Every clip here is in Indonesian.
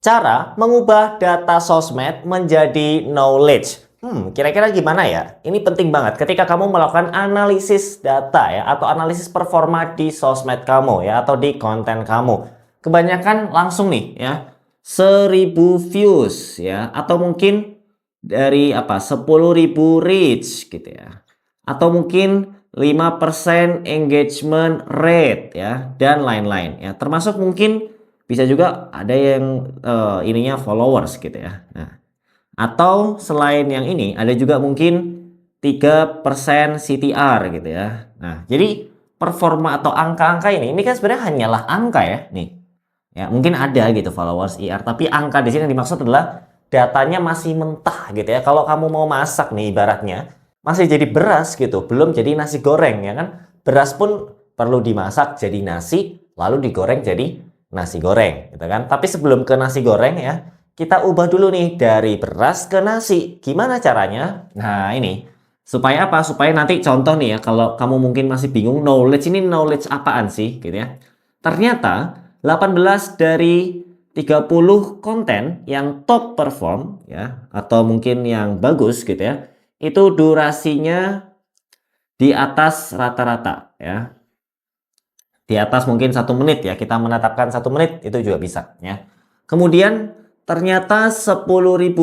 Cara mengubah data sosmed menjadi knowledge. Kira-kira gimana ya? Ini penting banget ketika kamu melakukan analisis data ya, atau analisis performa di sosmed kamu ya, atau di konten kamu. Kebanyakan langsung nih ya, 1000 views ya, atau mungkin dari 10.000 reach gitu ya. Atau mungkin 5% engagement rate ya, dan lain-lain ya. Termasuk mungkin bisa juga ada yang ininya followers gitu ya. Nah, atau selain yang ini ada juga mungkin 3% CTR gitu ya. Nah, jadi performa atau angka-angka ini kan sebenarnya hanyalah angka ya nih. Ya, mungkin ada gitu followers IR, tapi angka di sini yang dimaksud adalah datanya masih mentah gitu ya. Kalau kamu mau masak nih ibaratnya masih jadi beras gitu, belum jadi nasi goreng ya kan. Beras pun perlu dimasak jadi nasi, lalu digoreng jadi nasi goreng gitu kan. Tapi sebelum ke nasi goreng ya, kita ubah dulu nih dari beras ke nasi. Gimana caranya? Nah, ini supaya apa? Supaya nanti contoh nih ya, kalau kamu mungkin masih bingung knowledge ini knowledge apaan sih gitu ya. Ternyata 18 dari 30 konten yang top perform ya, atau mungkin yang bagus gitu ya, itu durasinya di atas rata-rata ya. Di atas mungkin 1 menit ya, kita menetapkan 1 menit itu juga bisa ya. Kemudian ternyata 10.000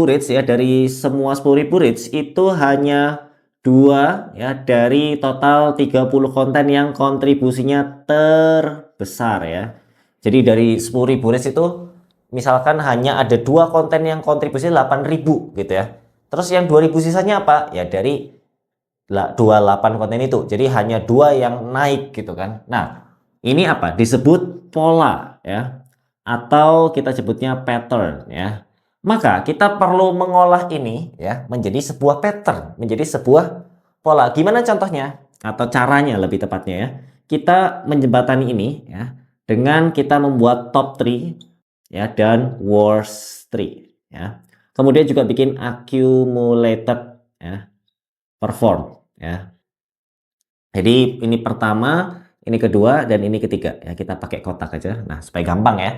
reach ya, dari semua 10.000 reach itu hanya 2 ya dari total 30 konten yang kontribusinya terbesar ya. Jadi dari 10.000 reach itu misalkan hanya ada 2 konten yang kontribusi 8.000 gitu ya. Terus yang 2.000 sisanya apa? Ya dari 28 konten itu. Jadi hanya 2 yang naik gitu kan. Nah, ini apa? Disebut pola ya, atau kita sebutnya pattern ya. Maka kita perlu mengolah ini ya menjadi sebuah pattern, menjadi sebuah pola. Gimana contohnya? Atau caranya lebih tepatnya ya. Kita menjembatani ini ya dengan kita membuat top 3 ya dan worst 3 ya. Kemudian juga bikin accumulated ya, perform ya. Jadi ini pertama, ini kedua, dan ini ketiga ya. Kita pakai kotak aja. Nah, supaya gampang ya.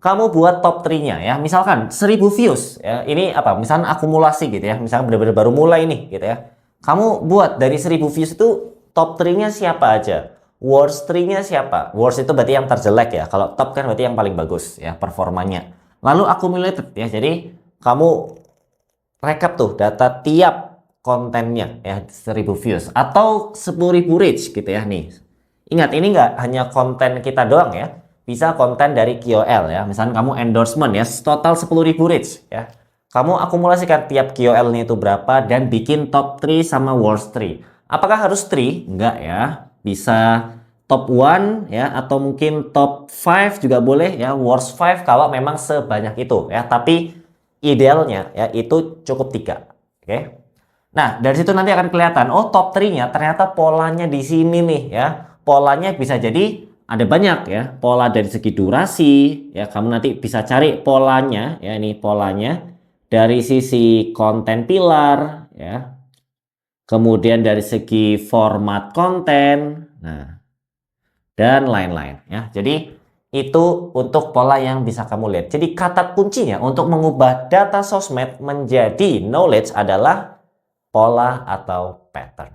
Kamu buat top 3-nya ya. Misalkan 1000 views ya. Ini apa? Misalkan akumulasi gitu ya. Misalkan benar-benar baru mulai nih gitu ya. Kamu buat dari 1000 views itu top 3-nya siapa aja? Worst 3-nya siapa? Worst itu berarti yang terjelek ya. Kalau top kan berarti yang paling bagus ya performanya. Lalu accumulated ya. Jadi kamu rekap tuh data tiap kontennya ya, 1000 views atau 10.000 reach gitu ya nih. Ingat, ini nggak hanya konten kita doang ya, bisa konten dari KOL ya. Misalnya kamu endorsement ya, total 10.000 reach ya. Kamu akumulasikan tiap KOL-nya itu berapa dan bikin top 3 sama worst 3. Apakah harus 3? Enggak ya. Bisa top 1 ya, atau mungkin top 5 juga boleh ya, worst 5 kalau memang sebanyak itu ya. Tapi idealnya ya itu cukup 3. Oke. Nah, dari situ nanti akan kelihatan, oh top 3-nya ternyata polanya di sini nih ya. Polanya bisa jadi ada banyak ya. Pola dari segi durasi ya, kamu nanti bisa cari polanya ya, ini polanya dari sisi konten pilar ya. Kemudian dari segi format konten, nah, dan lain-lain ya. Jadi itu untuk pola yang bisa kamu lihat. Jadi kata kuncinya untuk mengubah data sosmed menjadi knowledge adalah pola atau pattern.